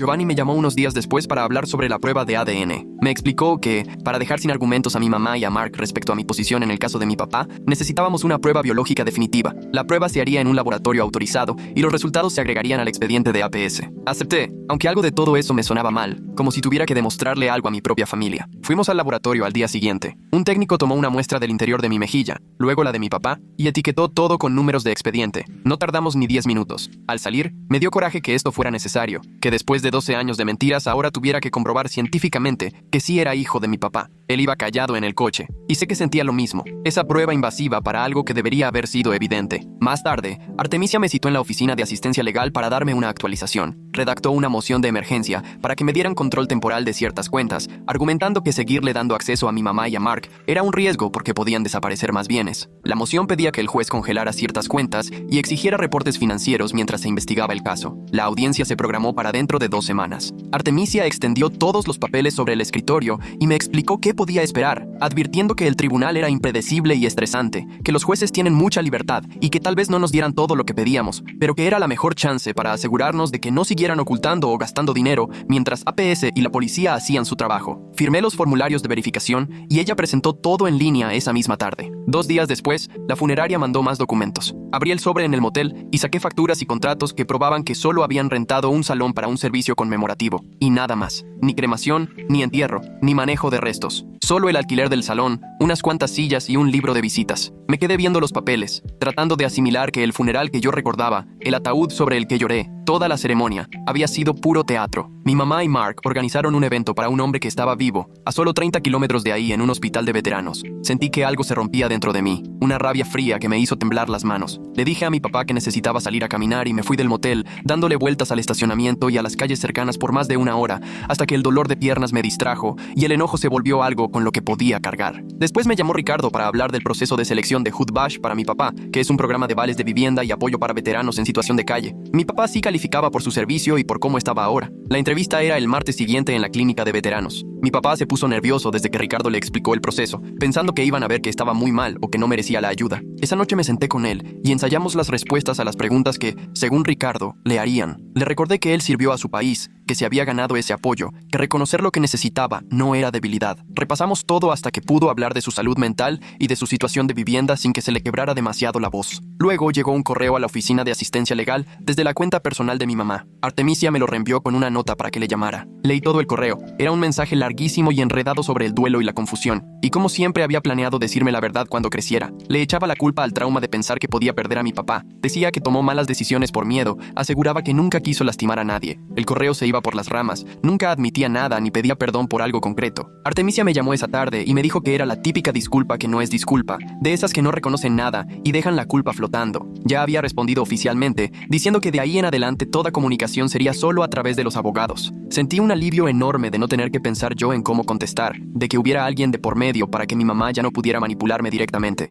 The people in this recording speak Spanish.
Giovanni me llamó unos días después para hablar sobre la prueba de ADN. Me explicó que, para dejar sin argumentos a mi mamá y a Mark respecto a mi posición en el caso de mi papá, necesitábamos una prueba biológica definitiva. La prueba se haría en un laboratorio autorizado y los resultados se agregarían al expediente de APS. Acepté, aunque algo de todo eso me sonaba mal, como si tuviera que demostrarle algo a mi propia familia. Fuimos al laboratorio al día siguiente. Un técnico tomó una muestra del interior de mi mejilla, luego la de mi papá, y etiquetó todo con números de expediente. No tardamos ni 10 minutos. Al salir, me dio coraje que esto fuera necesario, que después de 12 años de mentiras ahora tuviera que comprobar científicamente que sí era hijo de mi papá. Él iba callado en el coche, y sé que sentía lo mismo, esa prueba invasiva para algo que debería haber sido evidente. Más tarde, Artemisia me citó en la oficina de asistencia legal para darme una actualización. Redactó una moción de emergencia para que me dieran control temporal de ciertas cuentas, argumentando que seguirle dando acceso a mi mamá y a Mark era un riesgo porque podían desaparecer más bienes. La moción pedía que el juez congelara ciertas cuentas y exigiera reportes financieros mientras se investigaba el caso. La audiencia se programó para dentro de 2 semanas. Artemisia extendió todos los papeles sobre el escritorio y me explicó qué podía esperar, advirtiendo que el tribunal era impredecible y estresante, que los jueces tienen mucha libertad y que tal vez no nos dieran todo lo que pedíamos, pero que era la mejor chance para asegurarnos de que no siguieran ocultando o gastando dinero mientras APS y la policía hacían su trabajo. Firmé los formularios de verificación y ella presentó todo en línea esa misma tarde. 2 días después, la funeraria mandó más documentos. Abrí el sobre en el motel y saqué facturas y contratos que probaban que solo habían rentado un salón para un servicio conmemorativo, y nada más. Ni cremación, ni entierro, ni manejo de restos. Solo el alquiler del salón, unas cuantas sillas y un libro de visitas. Me quedé viendo los papeles, tratando de asimilar que el funeral que yo recordaba, el ataúd sobre el que lloré, toda la ceremonia, había sido puro teatro. Mi mamá y Mark organizaron un evento para un hombre que estaba vivo, a solo 30 kilómetros de ahí en un hospital de veteranos. Sentí que algo se rompía dentro de mí, una rabia fría que me hizo temblar las manos. Le dije a mi papá que necesitaba salir a caminar y me fui del motel, dándole vueltas al estacionamiento y a las calles cercanas por más de 1 hora, hasta que el dolor de piernas me distrajo y el enojo se volvió algo con lo que podía cargar. Después me llamó Ricardo para hablar del proceso de selección de Hood Bash para mi papá, que es un programa de vales de vivienda y apoyo para veteranos en situación de calle. Mi papá sí calificaba por su servicio y por cómo estaba ahora. La entrevista era el martes siguiente en la clínica de veteranos. Mi papá se puso nervioso desde que Ricardo le explicó el proceso, pensando que iban a ver que estaba muy mal o que no merecía la ayuda. Esa noche me senté con él y ensayamos las respuestas a las preguntas que, según Ricardo, le harían. Le recordé que él sirvió a su país, que se había ganado ese apoyo, que reconocer lo que necesitaba no era debilidad. Repasamos todo hasta que pudo hablar de su salud mental y de su situación de vivienda sin que se le quebrara demasiado la voz. Luego llegó un correo a la oficina de asistencia legal desde la cuenta personal de mi mamá. Artemisia me lo reenvió con una nota para que le llamara. Leí todo el correo. Era un mensaje larguísimo y enredado sobre el duelo y la confusión. Y como siempre había planeado decirme la verdad cuando creciera. Le echaba la culpa al trauma de pensar que podía perder a mi papá. Decía que tomó malas decisiones por miedo. Aseguraba que nunca quiso lastimar a nadie. El correo se iba por las ramas. Nunca admitía nada ni pedía perdón por algo concreto. Artemisia me llamó esa tarde y me dijo que era la típica disculpa que no es disculpa, de esas que no reconocen nada y dejan la culpa flotando. Ya había respondido oficialmente, diciendo que de ahí en adelante toda comunicación sería solo a través de los abogados. Sentí un alivio enorme de no tener que pensar yo en cómo contestar, de que hubiera alguien de por medio para que mi mamá ya no pudiera manipularme directamente.